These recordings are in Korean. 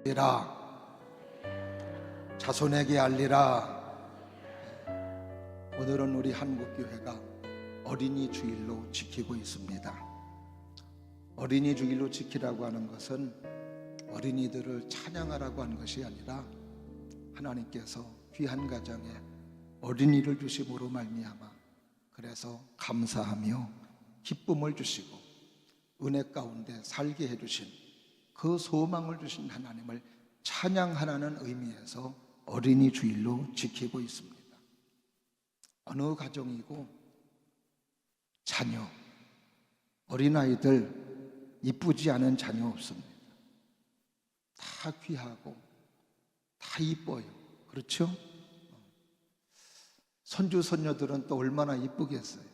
알리라. 자손에게 알리라. 오늘은 우리 한국교회가 어린이 주일로 지키고 있습니다. 어린이 주일로 지키라고 하는 것은 어린이들을 찬양하라고 하는 것이 아니라 하나님께서 귀한 가정에 어린이를 주심으로 말미암아 그래서 감사하며 기쁨을 주시고 은혜 가운데 살게 해주신 그 소망을 주신 하나님을 찬양하라는 의미에서 어린이 주일로 지키고 있습니다. 어느 가정이고 자녀, 어린아이들 이쁘지 않은 자녀 없습니다. 다 귀하고 다 이뻐요. 그렇죠? 손주, 손녀들은 또 얼마나 이쁘겠어요.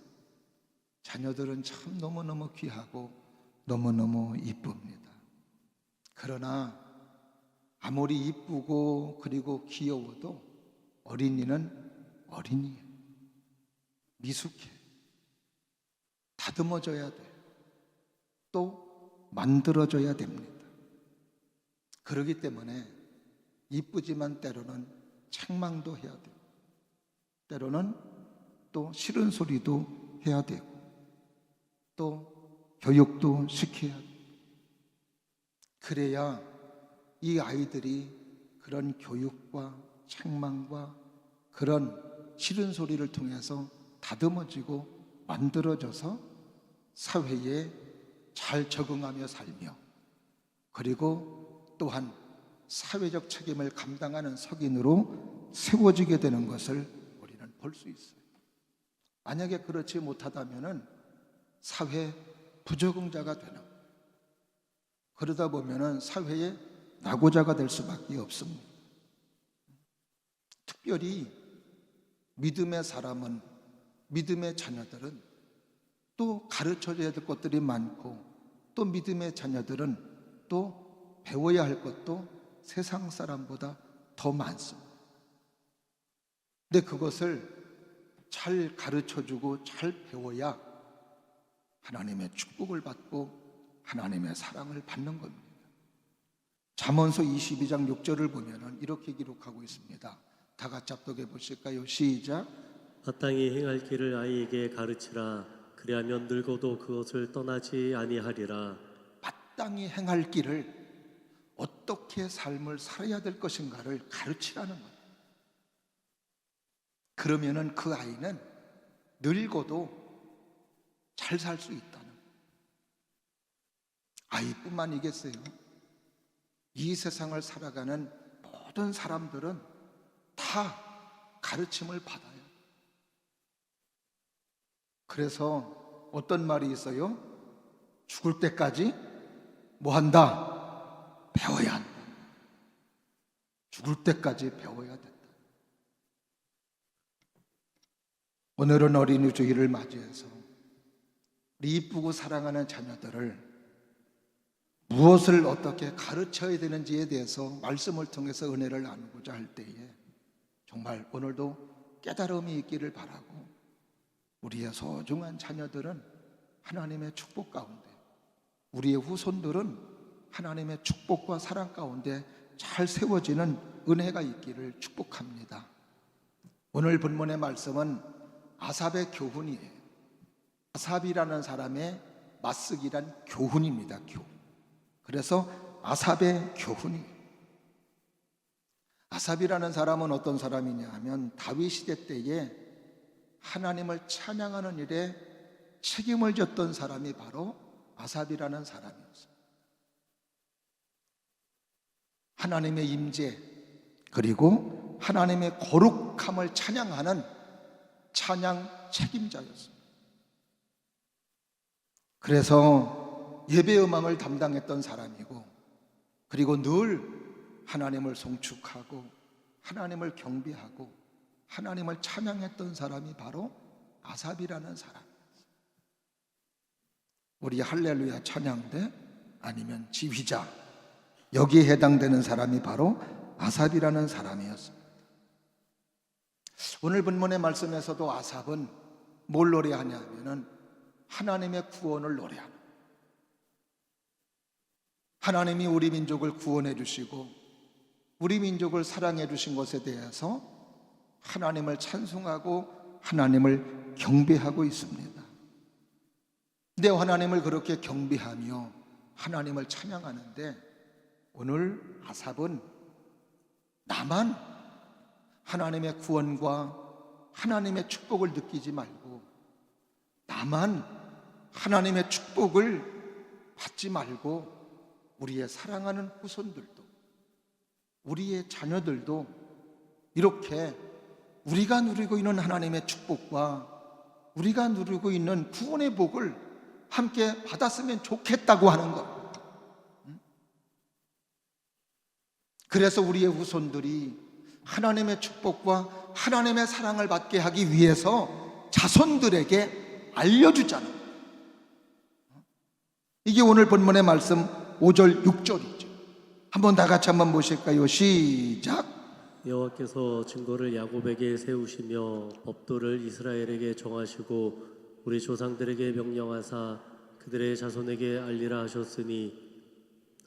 자녀들은 참 너무너무 귀하고 너무너무 이쁩니다. 그러나 아무리 이쁘고 그리고 귀여워도 어린이는 어린이에요. 미숙해. 다듬어져야 돼요. 또 만들어져야 됩니다. 그렇기 때문에 이쁘지만 때로는 책망도 해야 돼요. 때로는 또 싫은 소리도 해야 되고 또 교육도 시켜야 돼요. 그래야 이 아이들이 그런 교육과 책망과 그런 싫은 소리를 통해서 다듬어지고 만들어져서 사회에 잘 적응하며 살며 그리고 또한 사회적 책임을 감당하는 석인으로 세워지게 되는 것을 우리는 볼 수 있어요. 만약에 그렇지 못하다면 사회 부적응자가 되는, 그러다 보면 사회의 낙오자가 될 수밖에 없습니다. 특별히 믿음의 사람은, 믿음의 자녀들은 또 가르쳐줘야 될 것들이 많고 또 믿음의 자녀들은 또 배워야 할 것도 세상 사람보다 더 많습니다. 근데 그것을 잘 가르쳐주고 잘 배워야 하나님의 축복을 받고 하나님의 사랑을 받는 겁니다. 잠언서 22장 6절을 보면 이렇게 기록하고 있습니다. 다 같이 합독해 보실까요? 시작. 마땅히 행할 길을 아이에게 가르치라. 그리하면 늙어도 그것을 떠나지 아니하리라. 마땅히 행할 길을 어떻게 삶을 살아야 될 것인가를 가르치라는 거예요. 그러면은 그 아이는 늙어도 잘 살 수 있다는 거예요. 아이뿐만이겠어요? 이 세상을 살아가는 모든 사람들은 다 가르침을 받아요. 그래서 어떤 말이 있어요? 죽을 때까지 뭐 한다? 배워야 한다. 죽을 때까지 배워야 된다. 오늘은 어린이 주일을 맞이해서 우리 이쁘고 사랑하는 자녀들을 무엇을 어떻게 가르쳐야 되는지에 대해서 말씀을 통해서 은혜를 나누고자 할 때에 정말 오늘도 깨달음이 있기를 바라고 우리의 소중한 자녀들은 하나님의 축복 가운데, 우리의 후손들은 하나님의 축복과 사랑 가운데 잘 세워지는 은혜가 있기를 축복합니다. 오늘 본문의 말씀은 아삽의 교훈이에요. 아삽이라는 사람의 맞쓰기란 교훈입니다. 교훈. 그래서 아삽의 교훈이에요. 아삽이라는 사람은 어떤 사람이냐 하면 다윗 시대 때에 하나님을 찬양하는 일에 책임을 졌던 사람이 바로 아삽이라는 사람이었어요. 하나님의 임재 그리고 하나님의 거룩함을 찬양하는 찬양 책임자였습니다. 그래서 예배 음악을 담당했던 사람이고 그리고 늘 하나님을 송축하고 하나님을 경배하고 하나님을 찬양했던 사람이 바로 아삽이라는 사람이었어요. 우리 할렐루야 찬양대 아니면 지휘자 여기에 해당되는 사람이 바로 아삽이라는 사람이었습니다. 오늘 본문의 말씀에서도 아삽은 뭘 노래하냐 하면은 하나님의 구원을 노래하는, 하나님이 우리 민족을 구원해 주시고 우리 민족을 사랑해 주신 것에 대해서 하나님을 찬송하고 하나님을 경배하고 있습니다. 근데 하나님을 그렇게 경배하며 하나님을 찬양하는데 오늘 아삽은 나만 하나님의 구원과 하나님의 축복을 느끼지 말고 나만 하나님의 축복을 받지 말고 우리의 사랑하는 후손들도 우리의 자녀들도 이렇게 우리가 누리고 있는 하나님의 축복과 우리가 누리고 있는 구원의 복을 함께 받았으면 좋겠다고 하는 것. 그래서 우리의 후손들이 하나님의 축복과 하나님의 사랑을 받게 하기 위해서 자손들에게 알려주잖아. 이게 오늘 본문의 말씀 5절 6절이죠. 한번 다 같이 한번 보실까요? 시작. 여호와께서 증거를 야곱에게 세우시며 법도를 이스라엘에게 정하시고 우리 조상들에게 명령하사 그들의 자손에게 알리라 하셨으니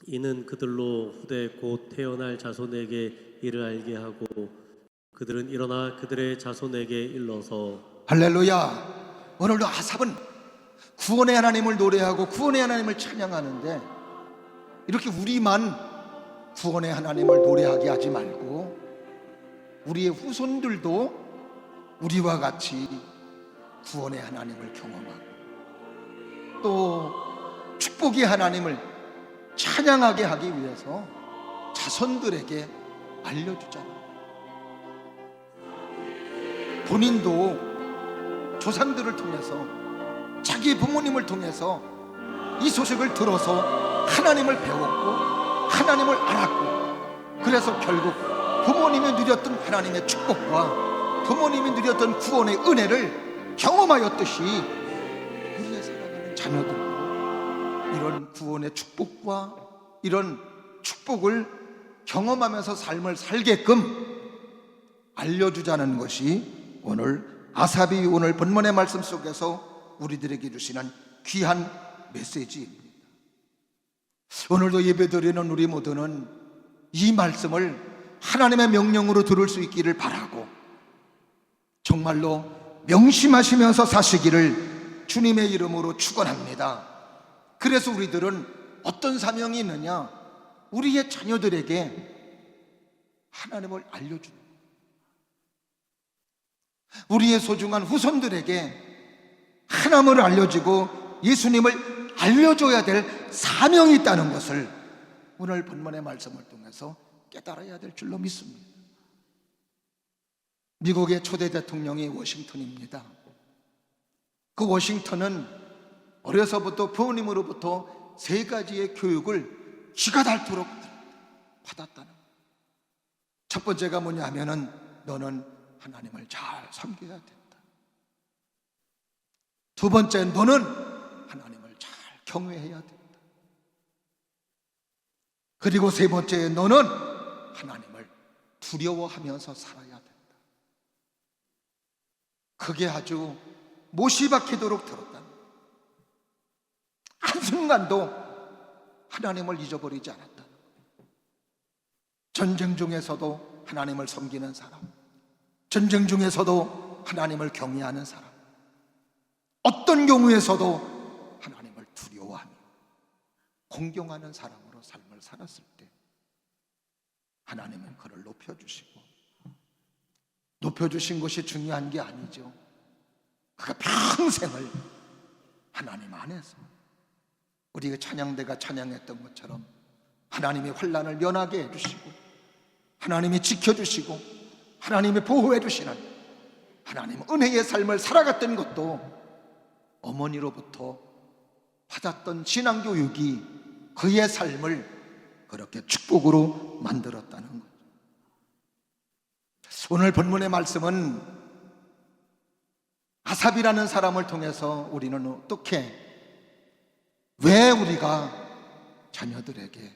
이는 그들로 후대 곧 태어날 자손에게 이를 알게 하고 그들은 일어나 그들의 자손에게 일러서. 할렐루야. 오늘도 아삽은 구원의 하나님을 노래하고 구원의 하나님을 찬양하는데 이렇게 우리만 구원의 하나님을 노래하게 하지 말고 우리의 후손들도 우리와 같이 구원의 하나님을 경험하고 또 축복의 하나님을 찬양하게 하기 위해서 자손들에게 알려주잖아요. 본인도 조상들을 통해서 자기 부모님을 통해서 이 소식을 들어서 하나님을 배웠고 하나님을 알았고 그래서 결국 부모님이 누렸던 하나님의 축복과 부모님이 누렸던 구원의 은혜를 경험하였듯이 우리의 사랑하는 자녀들도 이런 구원의 축복과 이런 축복을 경험하면서 삶을 살게끔 알려주자는 것이 오늘 아삽이 오늘 본문의 말씀 속에서 우리들에게 주시는 귀한 메시지입니다. 오늘도 예배드리는 우리 모두는 이 말씀을 하나님의 명령으로 들을 수 있기를 바라고 정말로 명심하시면서 사시기를 주님의 이름으로 축원합니다. 그래서 우리들은 어떤 사명이 있느냐? 우리의 자녀들에게 하나님을 알려주는 거예요. 우리의 소중한 후손들에게 하나님을 알려주고 예수님을 알려줘야 될 사명이 있다는 것을 오늘 본문의 말씀을 통해서 깨달아야 될 줄로 믿습니다. 미국의 초대 대통령이 워싱턴입니다. 그 워싱턴은 어려서부터 부모님으로부터 3가지의 교육을 쥐가 닳도록 받았다는 거예요. 첫 번째가 뭐냐 하면은 너는 하나님을 잘 섬겨야 된다. 두 번째, 너는 하나님을 잘 경외해야 된다. 그리고 세 번째, 너는 하나님을 두려워하면서 살아야 된다. 그게 아주 못이 박히도록 들었다. 한순간도 하나님을 잊어버리지 않았다. 전쟁 중에서도 하나님을 섬기는 사람, 전쟁 중에서도 하나님을 경외하는 사람, 어떤 경우에서도 하나님을 두려워하며 공경하는 사람으로 삶을 살았을 때 하나님은 그를 높여주시고, 높여주신 것이 중요한 게 아니죠. 그가 평생을 하나님 안에서 우리가 찬양대가 찬양했던 것처럼 하나님의 환난을 면하게 해주시고 하나님이 지켜주시고 하나님이 보호해 주시는 하나님 은혜의 삶을 살아갔던 것도 어머니로부터 받았던 신앙교육이 그의 삶을 그렇게 축복으로 만들었다는 거죠. 오늘 본문의 말씀은 아삽이라는 사람을 통해서 우리는 어떻게, 왜 우리가 자녀들에게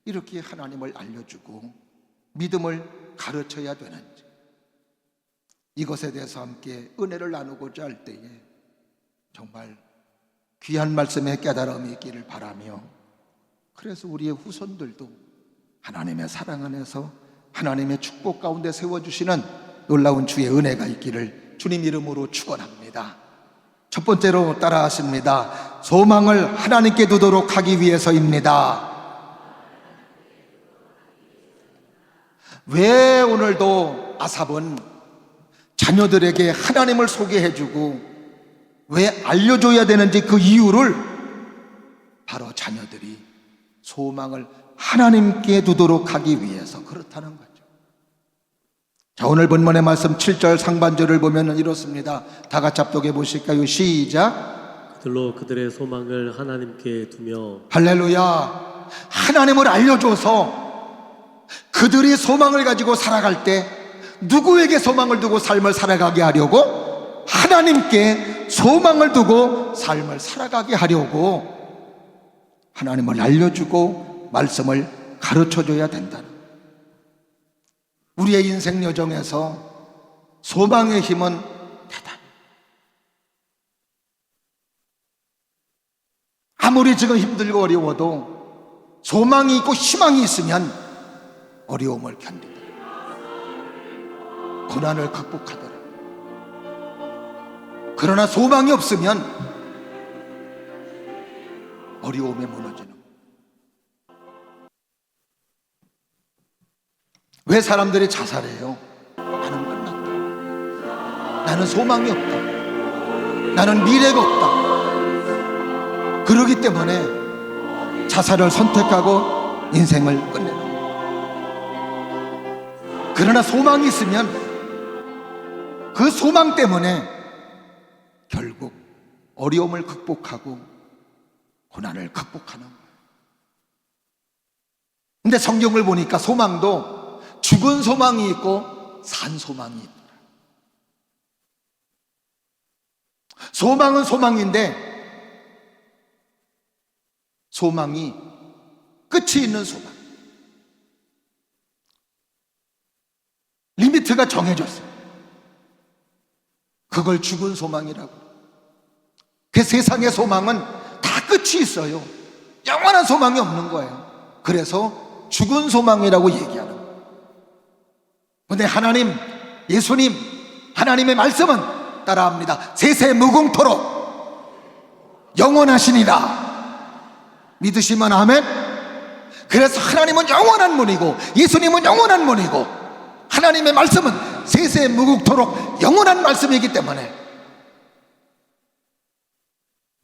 이렇게 하나님을 알려주고 믿음을 가르쳐야 되는지, 이것에 대해서 함께 은혜를 나누고자 할 때에 정말 귀한 말씀의 깨달음이 있기를 바라며, 그래서 우리의 후손들도 하나님의 사랑 안에서 하나님의 축복 가운데 세워주시는 놀라운 주의 은혜가 있기를 주님 이름으로 축원합니다. 첫 번째로 따라하십니다. 소망을 하나님께 두도록 하기 위해서입니다. 왜 오늘도 아삽은 자녀들에게 하나님을 소개해주고 왜 알려줘야 되는지 그 이유를 바로 자녀들이 소망을 하나님께 두도록 하기 위해서 그렇다는 거죠. 자, 오늘 본문의 말씀 7절 상반절을 보면 이렇습니다. 다 같이 합독해 보실까요? 시작. 그들로 그들의 소망을 하나님께 두며. 할렐루야. 하나님을 알려줘서 그들이 소망을 가지고 살아갈 때 누구에게 소망을 두고 삶을 살아가게 하려고? 하나님께 소망을 두고 삶을 살아가게 하려고 하나님을 알려주고 말씀을 가르쳐줘야 된다는, 우리의 인생 여정에서 소망의 힘은 대단히, 아무리 지금 힘들고 어려워도 소망이 있고 희망이 있으면 어려움을 견디다, 고난을 극복하더라. 그러나 소망이 없으면 어려움에 무너지는 거예요. 왜 사람들이 자살해요? 나는 끝났다, 나는 소망이 없다, 나는 미래가 없다. 그러기 때문에 자살을 선택하고 인생을 끝내는 거예요. 그러나 소망이 있으면 그 소망 때문에 결국 어려움을 극복하고 고난을 극복하는 거예요. 근데 성경을 보니까 소망도 죽은 소망이 있고 산 소망이 있더라. 소망은 소망인데 소망이 끝이 있는 소망, 리미트가 정해졌어요. 그걸 죽은 소망이라고. 그 세상의 소망은 다 끝이 있어요. 영원한 소망이 없는 거예요. 그래서 죽은 소망이라고 얘기하는 거예요. 근데 하나님, 예수님, 하나님의 말씀은 따라합니다. 세세 무궁토록 영원하시니라. 믿으시면 아멘. 그래서 하나님은 영원한 분이고 예수님은 영원한 분이고 하나님의 말씀은 세세 무궁토록 영원한 말씀이기 때문에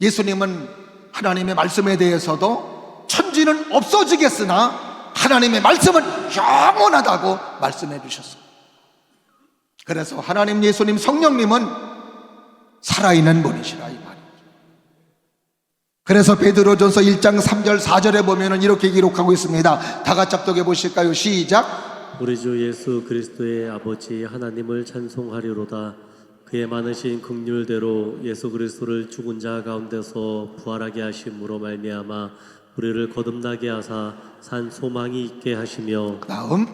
예수님은 하나님의 말씀에 대해서도 천지는 없어지겠으나 하나님의 말씀은 영원하다고 말씀해 주셨어요. 그래서 하나님, 예수님, 성령님은 살아있는 분이시라 이 말이죠. 그래서 베드로전서 1장 3절 4절에 보면 이렇게 기록하고 있습니다. 다 같이 합독해 보실까요? 시작. 우리 주 예수 그리스도의 아버지 하나님을 찬송하리로다. 그의 많으신 긍휼대로 예수 그리스도를 죽은 자 가운데서 부활하게 하심으로 말미암아 우리를 거듭나게 하사 산 소망이 있게 하시며 다음,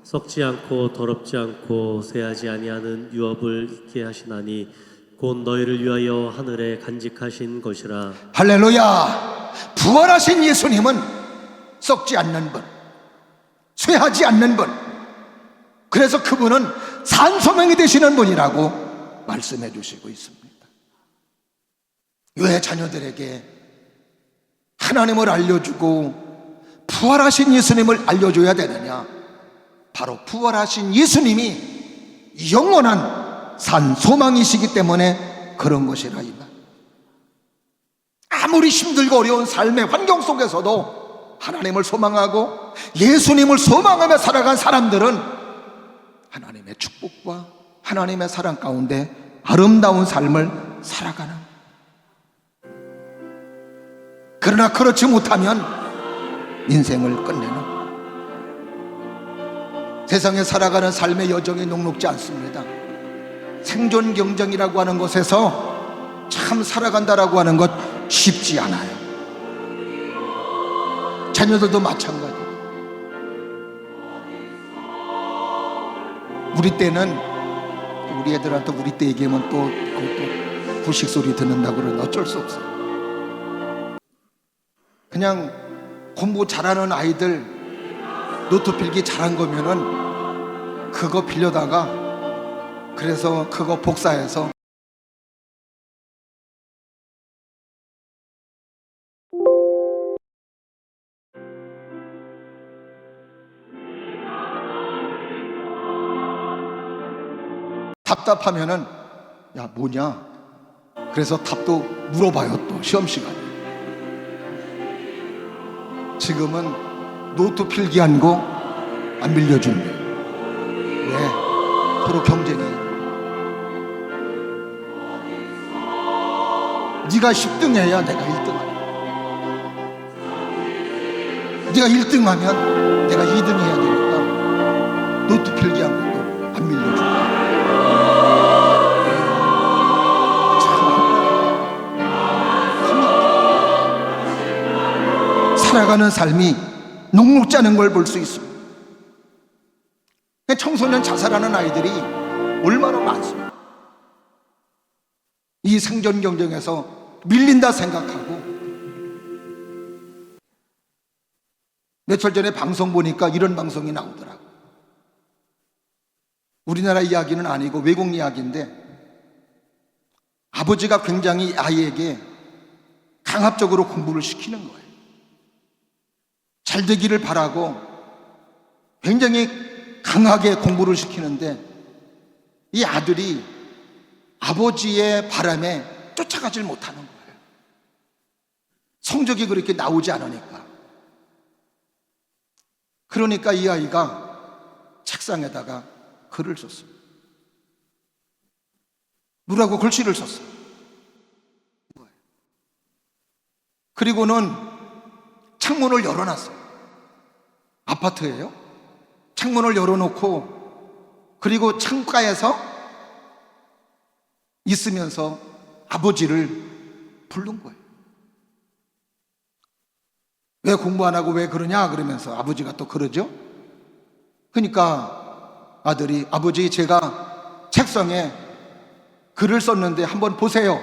썩지 않고 더럽지 않고 쇠하지 아니하는 유업을 있게 하시나니 곧 너희를 위하여 하늘에 간직하신 것이라. 할렐루야. 부활하신 예수님은 썩지 않는 분, 쇠하지 않는 분, 그래서 그분은 산 소망이 되시는 분이라고 말씀해 주시고 있습니다. 왜 자녀들에게 하나님을 알려주고 부활하신 예수님을 알려줘야 되느냐? 바로 부활하신 예수님이 영원한 산 소망이시기 때문에 그런 것이라 이 말. 아무리 힘들고 어려운 삶의 환경 속에서도 하나님을 소망하고 예수님을 소망하며 살아간 사람들은 하나님의 축복과 하나님의 사랑 가운데 아름다운 삶을 살아가는. 그러나 그렇지 못하면 인생을 끝내는. 세상에 살아가는 삶의 여정이 녹록지 않습니다. 생존 경쟁이라고 하는 것에서 참 살아간다라고 하는 것 쉽지 않아요. 자녀들도 마찬가지. 우리 때는 우리 애들한테 우리 때 얘기하면 또 후식 소리 듣는다고 그러는데 어쩔 수 없어요. 그냥 공부 잘하는 아이들 노트 필기 잘한 거면은 그거 빌려다가 그래서 그거 복사해서 답답하면은 야 뭐냐, 그래서 답도 물어봐요. 또 시험 시간에 지금은 노트 필기한 거 안 빌려준대. 왜? 서로 경쟁이. 네가 10등 해야 내가 1등 하냐, 네가 1등 하면 내가 2등 해야 되니까 노트 필기한 것도 안 빌려준다. 살아가는 삶이 녹록지 않은 걸 볼 수 있습니다. 청소년 자살하는 아이들이 얼마나 많습니까? 이 생존 경쟁에서 밀린다 생각하고. 며칠 전에 방송 보니까 이런 방송이 나오더라고요. 우리나라 이야기는 아니고 외국 이야기인데, 아버지가 굉장히 아이에게 강압적으로 공부를 시키는 거예요. 잘 되기를 바라고 굉장히 강하게 공부를 시키는데, 이 아들이 아버지의 바람에 쫓아가질 못하는 거예요. 성적이 그렇게 나오지 않으니까. 그러니까 이 아이가 책상에다가 글을 썼어요. 뭐라고 글씨를 썼어요. 그리고는 창문을 열어놨어요. 아파트예요. 창문을 열어놓고 그리고 창가에서 있으면서 아버지를 부른 거예요. 왜 공부 안 하고 왜 그러냐 그러면서 아버지가 또 그러죠. 그러니까 아들이, 아버지 제가 책상에 글을 썼는데 한번 보세요.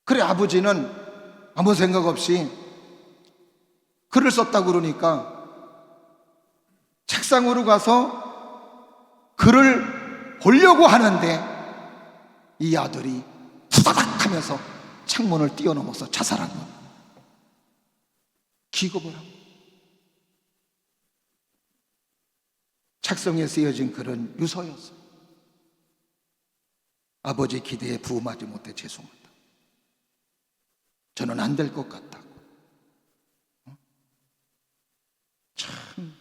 그래, 아버지는 아무 생각 없이 글을 썼다고 그러니까 책상으로 가서 글을 보려고 하는데 이 아들이 후다닥 하면서 창문을 뛰어넘어서 자살한 겁니다. 기겁을 하고. 책상에 쓰여진 글은 유서였어요. 아버지 기대에 부응하지 못해 죄송합니다. 저는 안 될 것 같다고. 참,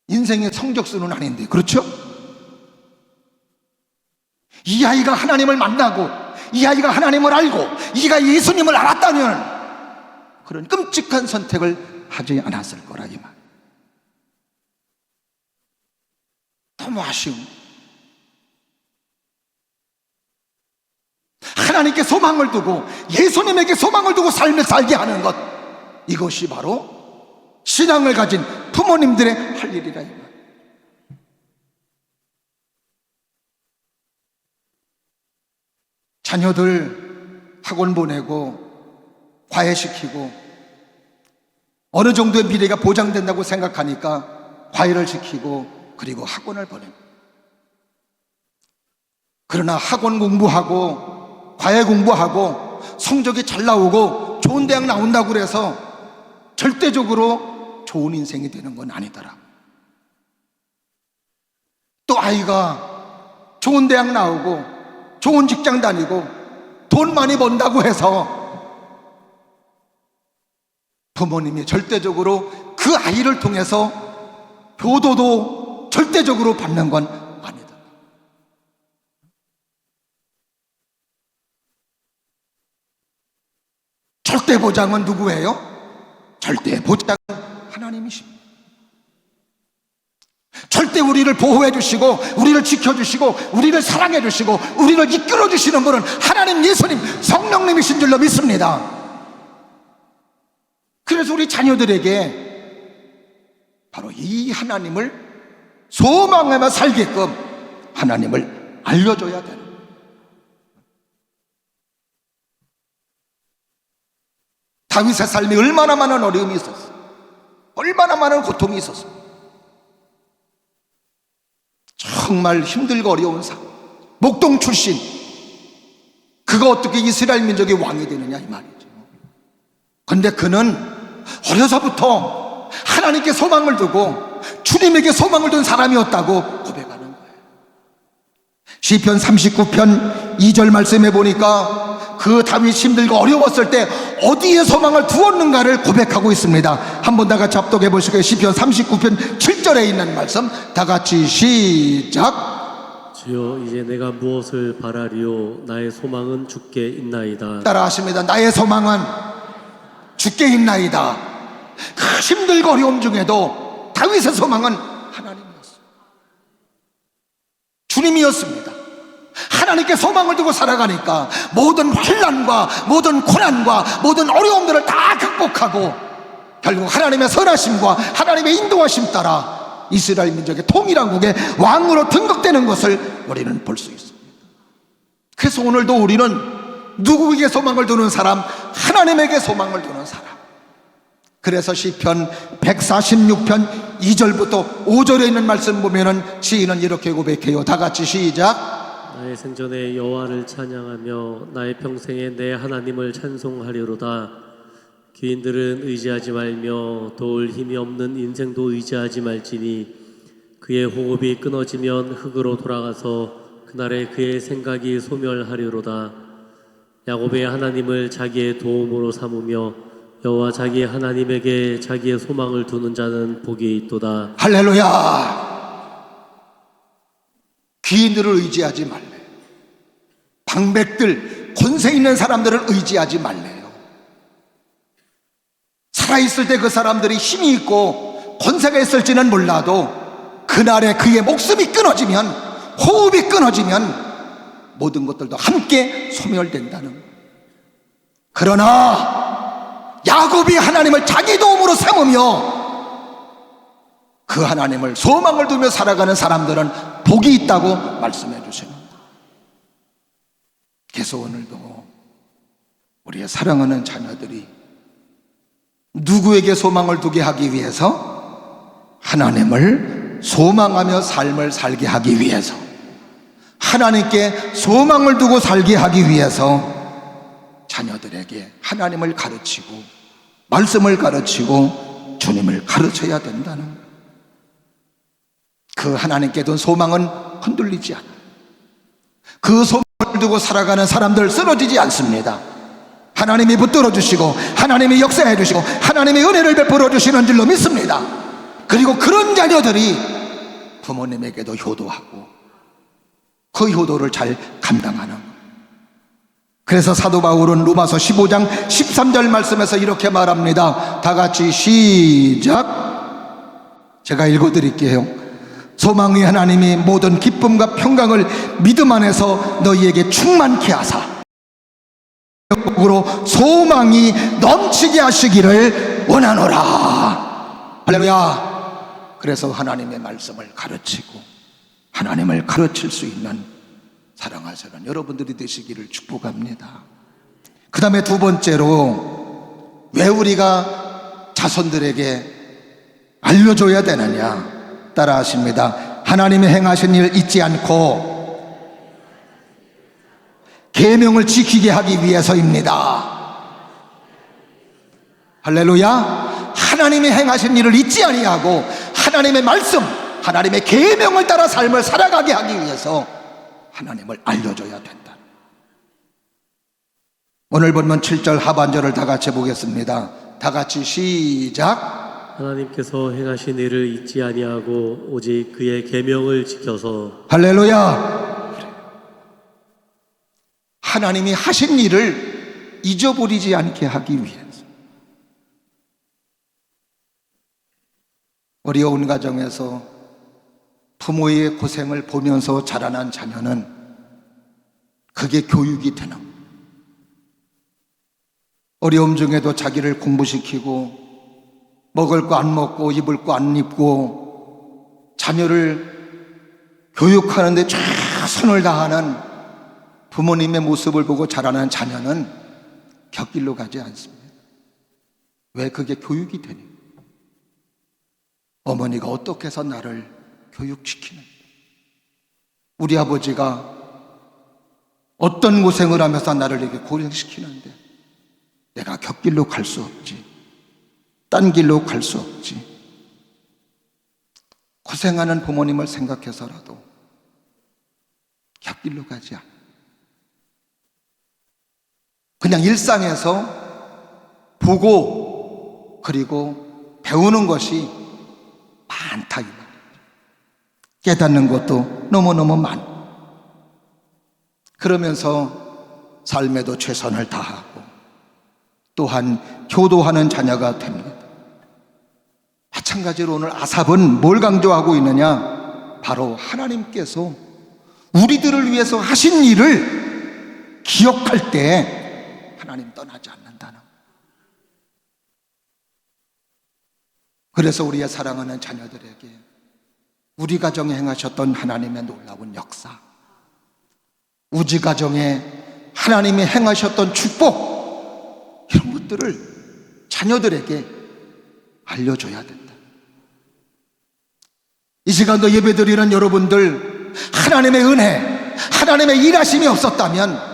인생의 성적수는 아닌데, 그렇죠? 이 아이가 하나님을 만나고 이 아이가 하나님을 알고 이가 예수님을 알았다면 그런 끔찍한 선택을 하지 않았을 거라, 이 말. 너무 아쉬움. 하나님께 소망을 두고 예수님에게 소망을 두고 삶을 살게 하는 것, 이것이 바로 신앙을 가진 부모님들의 할 일이라, 이 말. 자녀들 학원 보내고 과외시키고 어느 정도의 미래가 보장된다고 생각하니까 과외를 시키고 그리고 학원을 보냅니다. 그러나 학원 공부하고 과외 공부하고 성적이 잘 나오고 좋은 대학 나온다고 해서 절대적으로 좋은 인생이 되는 건 아니더라. 또 아이가 좋은 대학 나오고 좋은 직장 다니고 돈 많이 번다고 해서 부모님이 절대적으로 그 아이를 통해서 효도도 절대적으로 받는 건 아니다. 절대 보장은 누구예요? 절대 보장은 하나님이십니다. 절대 우리를 보호해 주시고 우리를 지켜 주시고 우리를 사랑해 주시고 우리를 이끌어 주시는 분은 하나님, 예수님, 성령님이신 줄로 믿습니다. 그래서 우리 자녀들에게 바로 이 하나님을 소망하며 살게끔 하나님을 알려줘야 돼요. 다윗의 삶에 얼마나 많은 어려움이 있었어요. 얼마나 많은 고통이 있었습니까? 정말 힘들고 어려운 삶, 목동 출신, 그가 어떻게 이스라엘 민족의 왕이 되느냐 이 말이죠. 그런데 그는 어려서부터 하나님께 소망을 두고 주님에게 소망을 둔 사람이었다고 고백하는 거예요. 시편 39편 2절 말씀해 보니까 그 다윗이 힘들고 어려웠을 때 어디에 소망을 두었는가를 고백하고 있습니다. 한번 다 같이 합독해 보시고요. 시편 39편 7절에 있는 말씀 다 같이 시작. 주여, 이제 내가 무엇을 바라리요? 나의 소망은 주께 있나이다. 따라 하십니다. 나의 소망은 주께 있나이다. 그 힘들고 어려움 중에도 다윗의 소망은 하나님이었습니다. 주님이었습니다. 하나님께 소망을 두고 살아가니까 모든 환난과 모든 고난과 모든 어려움들을 다 극복하고 결국 하나님의 선하심과 하나님의 인도하심 따라 이스라엘 민족의 통일왕국의 왕으로 등극되는 것을 우리는 볼 수 있습니다. 그래서 오늘도 우리는 누구에게 소망을 두는 사람? 하나님에게 소망을 두는 사람. 그래서 시편 146편 2절부터 5절에 있는 말씀 보면은 시인은 이렇게 고백해요. 다 같이 시작. 나의 생전에 여호와를 찬양하며 나의 평생에 내 하나님을 찬송하리로다. 귀인들은 의지하지 말며 도울 힘이 없는 인생도 의지하지 말지니 그의 호흡이 끊어지면 흙으로 돌아가서 그날에 그의 생각이 소멸하리로다. 야곱의 하나님을 자기의 도움으로 삼으며 여호와 자기 하나님에게 자기의 소망을 두는 자는 복이 있도다. 할렐루야. 귀인들을 의지하지 말래. 방백들, 권세 있는 사람들을 의지하지 말래요. 살아있을 때 그 사람들이 힘이 있고 권세가 있을지는 몰라도 그날에 그의 목숨이 끊어지면, 호흡이 끊어지면 모든 것들도 함께 소멸된다는 거예요. 그러나 야곱이 하나님을 자기 도움으로 삼으며 그 하나님을 소망을 두며 살아가는 사람들은 복이 있다고 말씀해 주십니다. 그래서 오늘도 우리의 사랑하는 자녀들이 누구에게 소망을 두게 하기 위해서? 하나님을 소망하며 삶을 살게 하기 위해서, 하나님께 소망을 두고 살게 하기 위해서 자녀들에게 하나님을 가르치고 말씀을 가르치고 주님을 가르쳐야 된다는 거예요. 그 하나님께 둔 소망은 흔들리지 않아요. 그 소망을 두고 살아가는 사람들 쓰러지지 않습니다. 하나님이 붙들어 주시고 하나님이 역사해 주시고 하나님의 은혜를 베풀어 주시는 줄로 믿습니다. 그리고 그런 자녀들이 부모님에게도 효도하고 그 효도를 잘 감당하는 거예요. 그래서 사도 바울은 로마서 15장 13절 말씀에서 이렇게 말합니다. 다 같이 시작. 제가 읽어드릴게요. 소망의 하나님이 모든 기쁨과 평강을 믿음 안에서 너희에게 충만케 하사 으로 소망이 넘치게 하시기를 원하노라. 할렐루야. 그래서 하나님의 말씀을 가르치고 하나님을 가르칠 수 있는 사랑하시는 여러분들이 되시기를 축복합니다. 그 다음에 두 번째로 왜 우리가 자손들에게 알려줘야 되느냐? 따라 하십니다. 하나님이 행하신 일 잊지 않고 계명을 지키게 하기 위해서입니다. 할렐루야. 하나님이 행하신 일을 잊지 아니하고 하나님의 말씀, 하나님의 계명을 따라 삶을 살아가게 하기 위해서 하나님을 알려줘야 된다. 오늘 본문 7절 하반절을 다 같이 보겠습니다. 다 같이 시작. 하나님께서 행하신 일을 잊지 아니하고 오직 그의 계명을 지켜서. 할렐루야. 하나님이 하신 일을 잊어버리지 않게 하기 위해서. 어려운 가정에서 부모의 고생을 보면서 자라난 자녀는 그게 교육이 되는 거예요. 어려움 중에도 자기를 공부시키고 먹을 거 안 먹고 입을 거 안 입고 자녀를 교육하는 데 최선을 다하는 부모님의 모습을 보고 자라는 자녀는 곁길로 가지 않습니다. 왜? 그게 교육이 되니? 어머니가 어떻게 해서 나를 교육시키는데, 우리 아버지가 어떤 고생을 하면서 나를 이렇게 고생시키는데 내가 곁길로 갈 수 없지, 딴 길로 갈 수 없지. 고생하는 부모님을 생각해서라도 곁길로 가지 않아. 그냥 일상에서 보고 그리고 배우는 것이 많다 이 말이에요. 깨닫는 것도 너무너무 많아. 그러면서 삶에도 최선을 다하고 또한 교도하는 자녀가 됩니다. 마찬가지로 오늘 아삽은 뭘 강조하고 있느냐? 바로 하나님께서 우리들을 위해서 하신 일을 기억할 때 하나님 떠나지 않는다는 거예요. 그래서 우리의 사랑하는 자녀들에게 우리 가정에 행하셨던 하나님의 놀라운 역사, 우리 가정에 하나님이 행하셨던 축복, 이런 것들을 자녀들에게 알려줘야 된다. 이 시간도 예배드리는 여러분들, 하나님의 은혜, 하나님의 일하심이 없었다면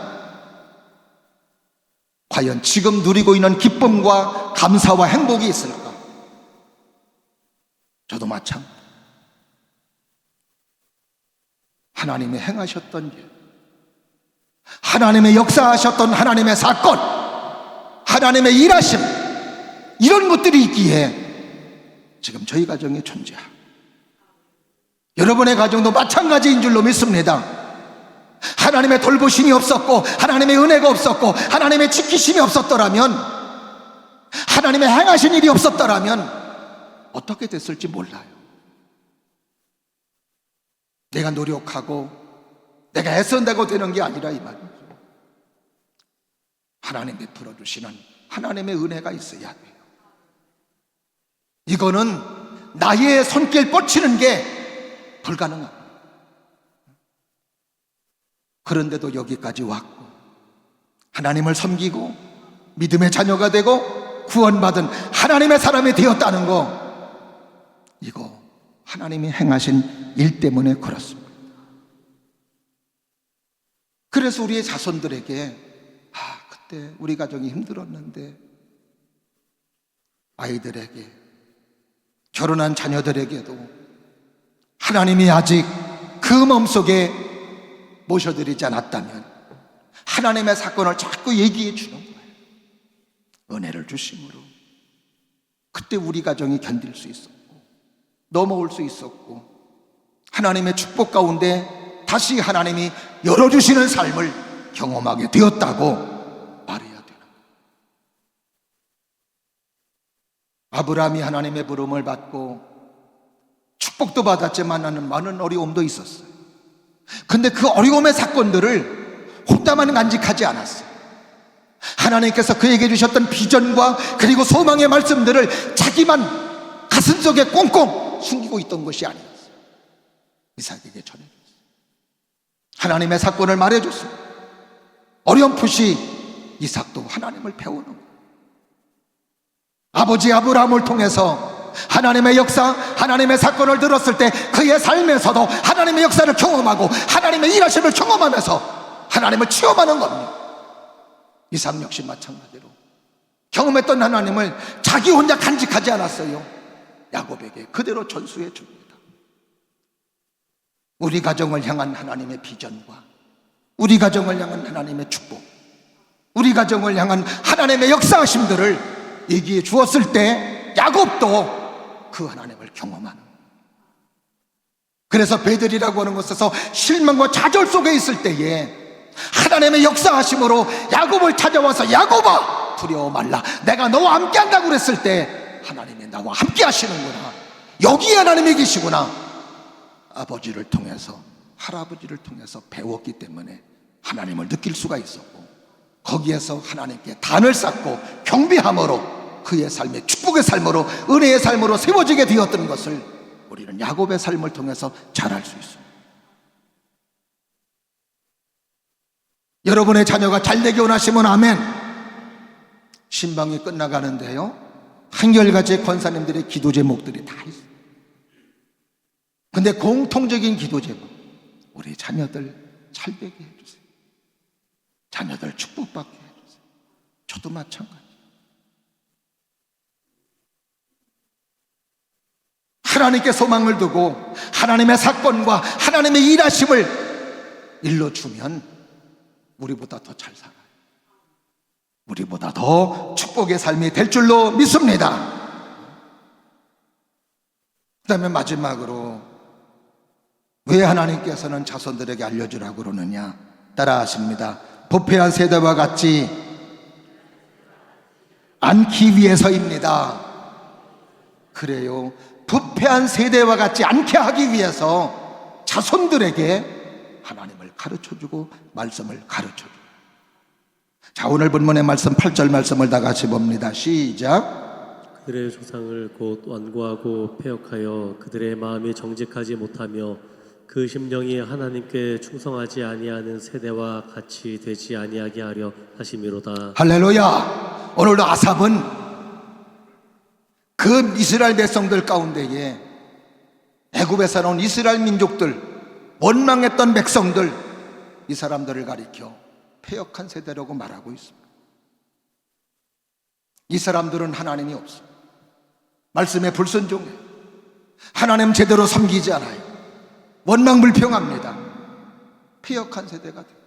과연 지금 누리고 있는 기쁨과 감사와 행복이 있을까? 저도 마찬가지. 하나님의 행하셨던 일, 하나님의 역사하셨던 하나님의 사건, 하나님의 일하심, 이런 것들이 있기에 지금 저희 가정이 존재하고 여러분의 가정도 마찬가지인 줄로 믿습니다. 하나님의 돌보심이 없었고 하나님의 은혜가 없었고 하나님의 지키심이 없었더라면, 하나님의 행하신 일이 없었더라면 어떻게 됐을지 몰라요. 내가 노력하고 내가 애쓴다고 되는 게 아니라 이 말이죠. 하나님 베풀어 주시는 하나님의 은혜가 있어야 돼요. 이거는 나의 손길 뻗치는 게 불가능합니다. 그런데도 여기까지 왔고 하나님을 섬기고 믿음의 자녀가 되고 구원받은 하나님의 사람이 되었다는 거, 이거 하나님이 행하신 일 때문에 그렇습니다. 그래서 우리의 자손들에게 그때 우리 가정이 힘들었는데, 아이들에게, 결혼한 자녀들에게도 하나님이 아직 그 마음속에 모셔드리지 않았다면 하나님의 사건을 자꾸 얘기해 주는 거예요. 은혜를 주심으로 그때 우리 가정이 견딜 수 있었고 넘어올 수 있었고, 하나님의 축복 가운데 다시 하나님이 열어주시는 삶을 경험하게 되었다고 말해야 되는 거예요. 아브라함이 하나님의 부름을 받고 축복도 받았지만 많은 어려움도 있었어요. 근데 그 어려움의 사건들을 혼자만 간직하지 않았어요. 하나님께서 그에게 주셨던 비전과 그리고 소망의 말씀들을 자기만 가슴속에 꽁꽁 숨기고 있던 것이 아니었어요. 이삭에게 전해줬어요. 하나님의 사건을 말해줬어요. 어렴풋이 이삭도 하나님을 배우는 거예요. 아버지 아브라함을 통해서 하나님의 역사, 하나님의 사건을 들었을 때 그의 삶에서도 하나님의 역사를 경험하고 하나님의 일하심을 경험하면서 하나님을 체험하는 겁니다. 이삭 역시 마찬가지로 경험했던 하나님을 자기 혼자 간직하지 않았어요. 야곱에게 그대로 전수해 줍니다. 우리 가정을 향한 하나님의 비전과 우리 가정을 향한 하나님의 축복, 우리 가정을 향한 하나님의 역사하심들을 얘기해 주었을 때 야곱도 그 하나님을 경험하는 거예요. 그래서 베들이라고 하는 곳에서 실망과 좌절 속에 있을 때에 하나님의 역사하심으로 야곱을 찾아와서 야곱아 두려워 말라, 내가 너와 함께 한다고 그랬을 때 하나님이 나와 함께 하시는구나, 여기에 하나님이 계시구나, 아버지를 통해서 할아버지를 통해서 배웠기 때문에 하나님을 느낄 수가 있었고, 거기에서 하나님께 단을 쌓고 경배함으로 그의 삶의 축복의 삶으로 은혜의 삶으로 세워지게 되었던 것을 우리는 야곱의 삶을 통해서 잘 알 수 있습니다. 여러분의 자녀가 잘되기 원하시면 아멘. 신방이 끝나가는데요, 한결같이 권사님들의 기도 제목들이 다 있어요. 근데 공통적인 기도 제목, 우리 자녀들 잘 되게 해주세요. 자녀들 축복받게 해주세요. 저도 마찬가지. 하나님께 소망을 두고 하나님의 사건과 하나님의 일하심을 일러주면 우리보다 더 잘 살아요. 우리보다 더 축복의 삶이 될 줄로 믿습니다. 그 다음에 마지막으로 왜 하나님께서는 자손들에게 알려주라고 그러느냐, 따라 하십니다. 부패한 세대와 같지 않기 위해서입니다. 그래요, 부패한 세대와 같지 않게 하기 위해서 자손들에게 하나님을 가르쳐주고 말씀을 가르쳐주고. 자, 오늘 본문의 말씀 8절 말씀을 다 같이 봅니다. 시작. 그들의 조상을 곧 완고하고 패역하여 그들의 마음이 정직하지 못하며 그 심령이 하나님께 충성하지 아니하는 세대와 같이 되지 아니하게 하려 하심이로다. 할렐루야. 오늘도 아삽은 그 이스라엘 백성들 가운데에 애굽에서 나온 이스라엘 민족들, 원망했던 백성들, 이 사람들을 가리켜 패역한 세대라고 말하고 있습니다. 이 사람들은 하나님이 없어요. 말씀에 불순종해요. 하나님 제대로 섬기지 않아요. 원망불평합니다. 패역한 세대가 돼요.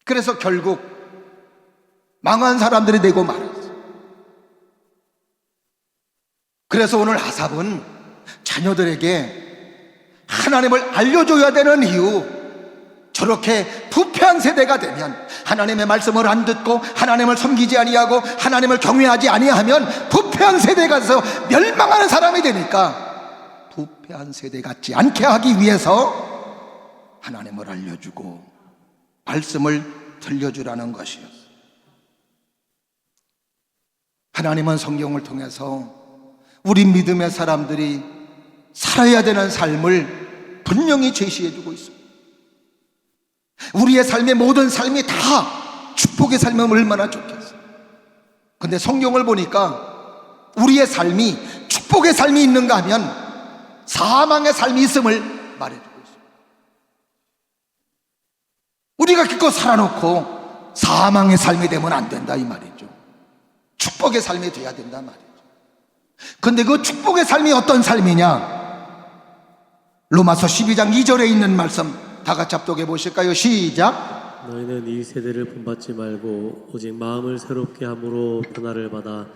그래서 결국 망한 사람들이 되고 말았어요. 그래서 오늘 아삽은 자녀들에게 하나님을 알려줘야 되는 이유, 저렇게 부패한 세대가 되면 하나님의 말씀을 안 듣고 하나님을 섬기지 아니하고 하나님을 경외하지 아니하면 부패한 세대가 돼서 멸망하는 사람이 되니까 부패한 세대 같지 않게 하기 위해서 하나님을 알려주고 말씀을 들려주라는 것이었어요. 하나님은 성경을 통해서 우리 믿음의 사람들이 살아야 되는 삶을 분명히 제시해주고 있습니다. 우리의 삶의 모든 삶이 다 축복의 삶이면 얼마나 좋겠어요. 근데 성경을 보니까 우리의 삶이 축복의 삶이 있는가 하면 사망의 삶이 있음을 말해주고 있습니다. 우리가 기껏 살아놓고 사망의 삶이 되면 안 된다 이 말이죠. 축복의 삶이 돼야 된다 말이죠. 근데 그 축복의 삶이 어떤 삶이냐, 로마서 12장 2절에 있는 말씀 다 같이 합독해 보실까요? 시작. 너희는 이 세대를 본받지 말고 오직 마음을 새롭게 함으로 변화를 받아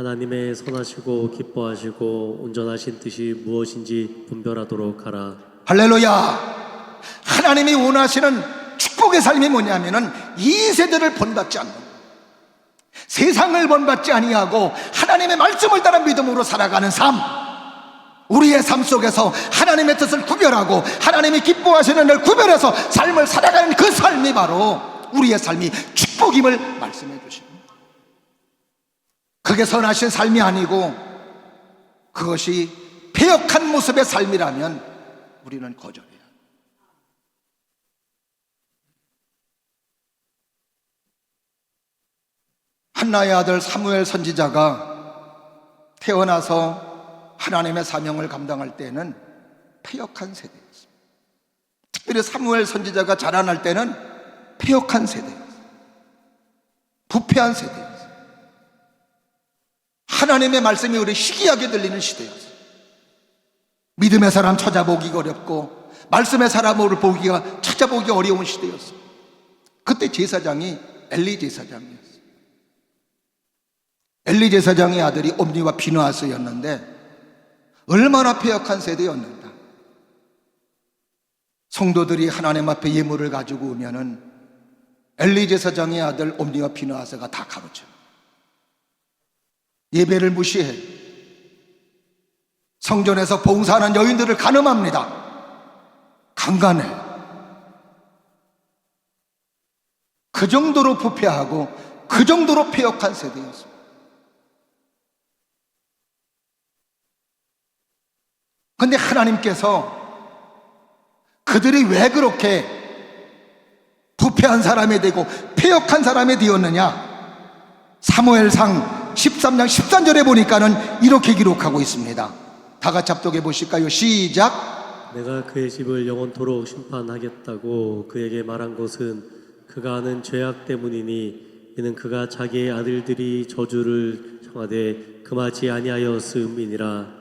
하나님의 선하시고 기뻐하시고 온전하신 뜻이 무엇인지 분별하도록 하라. 할렐루야. 하나님이 원하시는 축복의 삶이 뭐냐면은 이 세대를 본받지 않는 거예요. 세상을 본받지 아니하고 하나님의 말씀을 따라 믿음으로 살아가는 삶, 우리의 삶 속에서 하나님의 뜻을 구별하고 하나님이 기뻐하시는 걸 구별해서 삶을 살아가는 그 삶이 바로 우리의 삶이 축복임을 말씀해 주십니다. 그게 선하신 삶이 아니고 그것이 패역한 모습의 삶이라면 우리는 거절해야 합니다. 한나의 아들 사무엘 선지자가 태어나서 하나님의 사명을 감당할 때는 패역한 세대였습니다. 특별히 사무엘 선지자가 자라날 때는 패역한 세대였어요. 부패한 세대였어요. 하나님의 말씀이 우리 희귀하게 들리는 시대였어요. 믿음의 사람 찾아보기가 어렵고 말씀의 사람을 찾아보기 어려운 시대였어요. 그때 제사장이 엘리 제사장이었어요. 엘리 제사장의 아들이 옴니와 비느하스였는데 얼마나 패역한 세대였는가. 성도들이 하나님 앞에 예물을 가지고 오면은 엘리 제사장의 아들 옴니와 비느하스가 다 가로쳐요. 예배를 무시해. 성전에서 봉사하는 여인들을 간음합니다. 강간해. 그 정도로 부패하고 그 정도로 패역한 세대였습니다. 근데 하나님께서 그들이 왜 그렇게 부패한 사람이 되고 패역한 사람이 되었느냐, 사무엘상 13장 13절에 보니까는 이렇게 기록하고 있습니다. 다 같이 합독해 보실까요? 시작. 내가 그의 집을 영원토록 심판하겠다고 그에게 말한 것은 그가 하는 죄악 때문이니 이는 그가 자기의 아들들이 저주를 청하되 금하지 아니하였음이니라.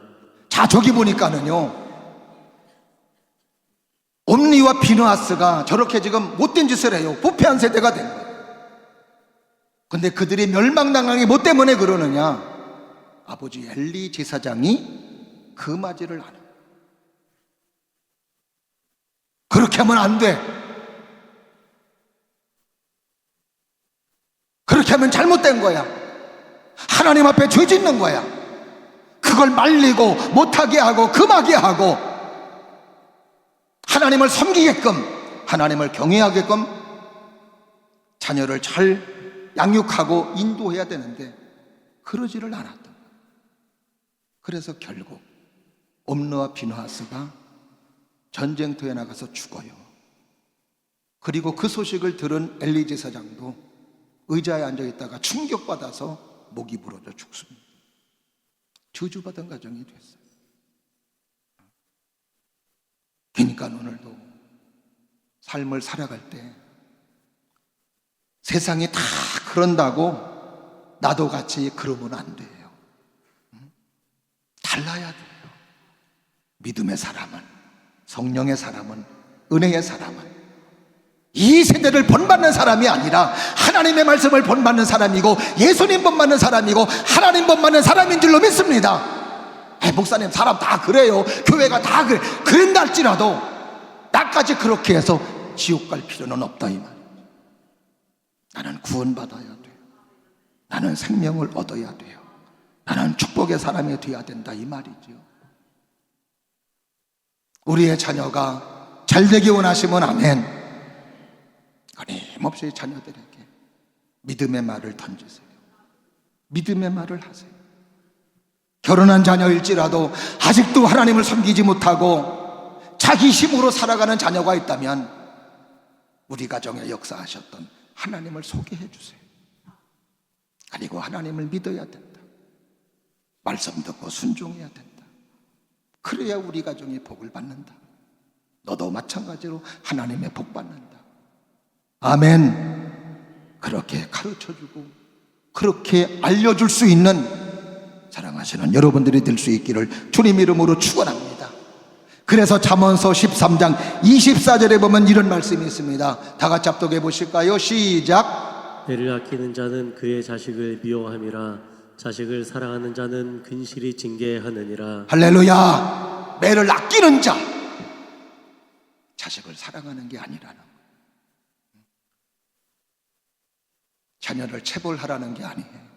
자, 저기 보니까는요, 옴니와 비느하스가 저렇게 지금 못된 짓을 해요. 부패한 세대가 된 거예요. 근데 그들이 멸망당한 게 뭐 때문에 그러느냐? 아버지 엘리 제사장이 금하지를 않아. 그렇게 하면 안 돼. 그렇게 하면 잘못된 거야. 하나님 앞에 죄 짓는 거야. 그걸 말리고 못하게 하고 금하게 하고 하나님을 섬기게끔, 하나님을 경외하게끔 자녀를 잘 양육하고 인도해야 되는데 그러지를 않았던 거예요. 그래서 결국 옴느와 비느하스가 전쟁터에 나가서 죽어요. 그리고 그 소식을 들은 엘리 제사장도 의자에 앉아있다가 충격받아서 목이 부러져 죽습니다. 저주받은 가정이 됐어요. 그러니까 오늘도 삶을 살아갈 때 세상이 다 그런다고 나도 같이 그러면 안 돼요. 달라야 돼요. 믿음의 사람은, 성령의 사람은, 은혜의 사람은 이 세대를 본받는 사람이 아니라 하나님의 말씀을 본받는 사람이고 예수님 본받는 사람이고 하나님 본받는 사람인 줄로 믿습니다. 목사님, 사람 다 그래요. 교회가 다 그래. 그런다 할지라도 나까지 그렇게 해서 지옥 갈 필요는 없다 이 말이에요. 나는 구원받아야 돼요. 나는 생명을 얻어야 돼요. 나는 축복의 사람이 되어야 된다 이 말이죠. 우리의 자녀가 잘되기 원하시면 아멘. 끊임없이 자녀들에게 믿음의 말을 던지세요. 믿음의 말을 하세요. 결혼한 자녀일지라도 아직도 하나님을 섬기지 못하고 자기 힘으로 살아가는 자녀가 있다면 우리 가정에 역사하셨던 하나님을 소개해 주세요. 그리고 하나님을 믿어야 된다. 말씀 듣고 순종해야 된다. 그래야 우리 가정이 복을 받는다. 너도 마찬가지로 하나님의 복 받는다. 아멘. 그렇게 가르쳐주고 그렇게 알려줄 수 있는 사랑하시는 여러분들이 될 수 있기를 주님 이름으로 축원합니다. 그래서 잠언서 13장 24절에 보면 이런 말씀이 있습니다. 다 같이 합독해 보실까요? 시작. 배를 아끼는 자는 그의 자식을 미워함이라 자식을 사랑하는 자는 근실히 징계하느니라. 할렐루야. 매를 아끼는 자, 자식을 사랑하는 게 아니라는 거예요. 자녀를 체벌하라는 게 아니에요.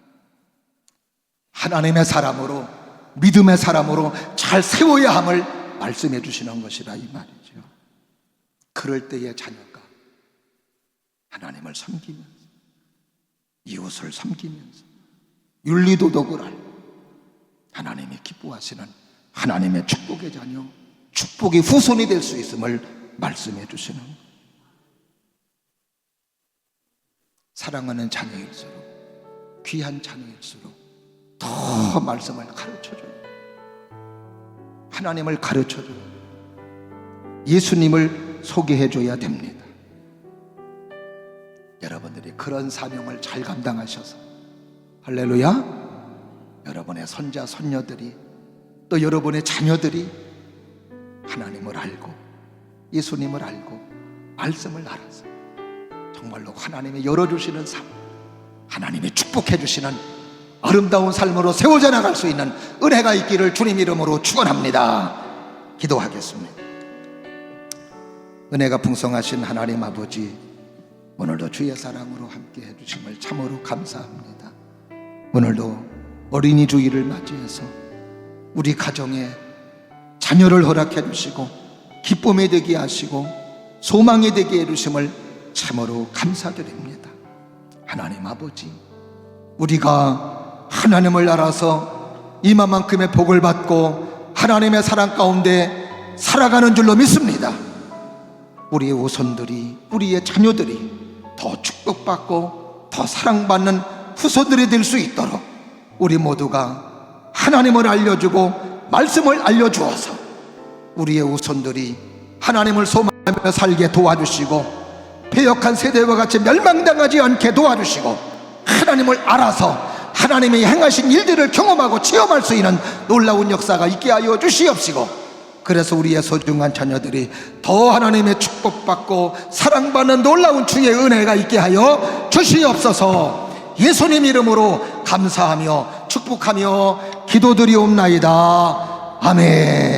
하나님의 사람으로, 믿음의 사람으로 잘 세워야 함을 말씀해 주시는 것이라 이 말이죠. 그럴 때의 자녀가 하나님을 섬기면서, 이웃을 섬기면서 윤리도덕을 알고 하나님이 기뻐하시는 하나님의 축복의 자녀, 축복의 후손이 될 수 있음을 말씀해 주시는 거예요. 사랑하는 자녀일수록, 귀한 자녀일수록 더 말씀을 가르쳐줘요. 하나님을 가르쳐줘요. 예수님을 소개해줘야 됩니다. 여러분들이 그런 사명을 잘 감당하셔서 할렐루야, 여러분의 손자 손녀들이 또 여러분의 자녀들이 하나님을 알고 예수님을 알고 말씀을 알아서 정말로 하나님이 열어주시는 삶, 하나님이 축복해 주시는 아름다운 삶으로 세워져 나갈 수 있는 은혜가 있기를 주님 이름으로 축원합니다. 기도하겠습니다. 은혜가 풍성하신 하나님 아버지, 오늘도 주의 사랑으로 함께 해주심을 참으로 감사합니다. 오늘도 어린이 주일을 맞이해서 우리 가정에 자녀를 허락해 주시고 기쁨이 되게 하시고 소망이 되게 해주심을 참으로 감사드립니다. 하나님 아버지, 우리가 하나님을 알아서 이만큼의 복을 받고 하나님의 사랑 가운데 살아가는 줄로 믿습니다. 우리의 후손들이, 우리의 자녀들이 더 축복받고 더 사랑받는 후손들이 될 수 있도록 우리 모두가 하나님을 알려주고 말씀을 알려주어서 우리의 후손들이 하나님을 소망하며 살게 도와주시고 패역한 세대와 같이 멸망당하지 않게 도와주시고 하나님을 알아서 하나님이 행하신 일들을 경험하고 체험할 수 있는 놀라운 역사가 있게 하여 주시옵시고, 그래서 우리의 소중한 자녀들이 더 하나님의 축복받고 사랑받는 놀라운 주의 은혜가 있게 하여 주시옵소서. 예수님 이름으로 감사하며 축복하며 기도드리옵나이다. 아멘.